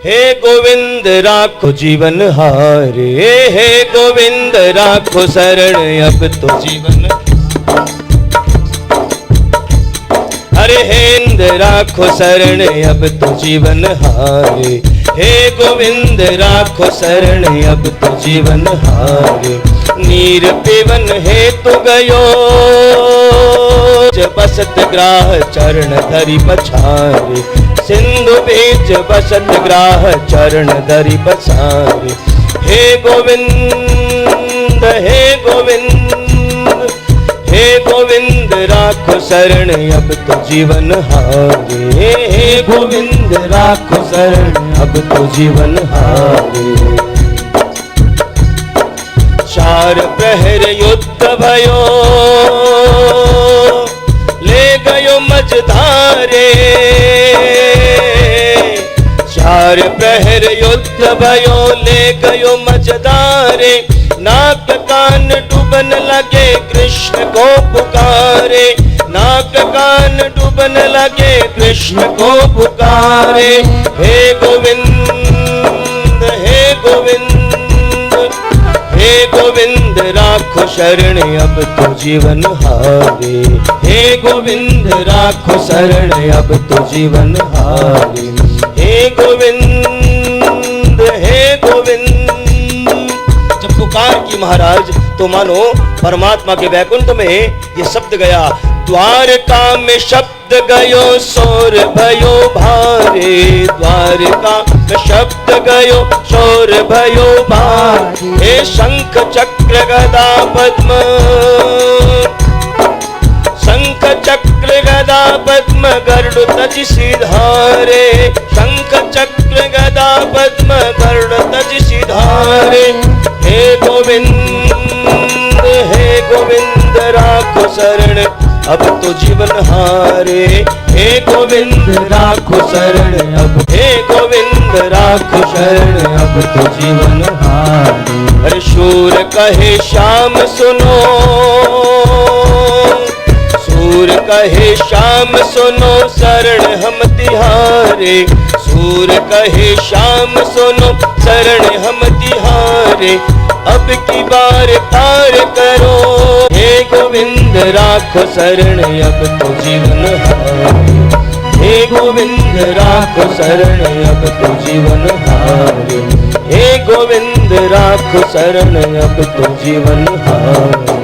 हे गोविंद राखो जीवन हारे, हे गोविंद राखो शरण अब तो जीवन। अरे हे इंद राखो शरण अब तो जीवन हारे, हे गोविंद राखो शरण अब तो जीवन हारे। नीर पीवन हेतु गयो बसत ग्राह चरण धरि पछारे, सिंधु बीच बसत ग्राह चरण धरि पछारे। हे गोविंद हे गोविंद हे गोविंद राखो शरण अब तो जीवन हारे, हे गोविंद राखो शरण अब तो जीवन हारे। चार प्रहर युद्ध भयो ले गयो मझधारे, चार प्रहर युद्ध भयो ले गयो मझधारे। नाक कान डूबन लगे कृष्ण को पुकारे, नाक कान डूबन लगे कृष्ण को पुकारे। हे गोविंद हे गोविंद हे गोविंद राखो शरण अब तो जीवन हारे, हे गोविंद राखो शरण अब तो जीवन हारे। हे गोविंद हे गोविंद जब पुकार की महाराज तो मानो परमात्मा के वैकुंठ में ये शब्द गया। द्वारका में शब्द गयो शोर भयो भारे, द्वारका में शब्द गयो शोर भयो भारे। हे शंख चक्र गदा पद्म, शंख चक्र गदा पद्म गरुड़ तज सिधारे, शंख चक्र गदा पद्म गरुड़ तज सिधारे। हे गोविंद राखो शरण अब तो जीवन हारे, हे गोविंद राखो शरण अब, हे गोविंद राखो शरण अब तो जीवन हारे। अरे शूर कहे श्याम सुनो, सूर कहे श्याम सुनो शरण हम तिहारे, सूर कहे श्याम सुनो शरण हम तिहारे। अब की बार पार करो, हे गोविंद राखो शरण अब तो जीवन हारे, हे गोविंद राखो शरण अब तो जीवन हारे, हे गोविंद राखो शरण अब तो जीवन हारे।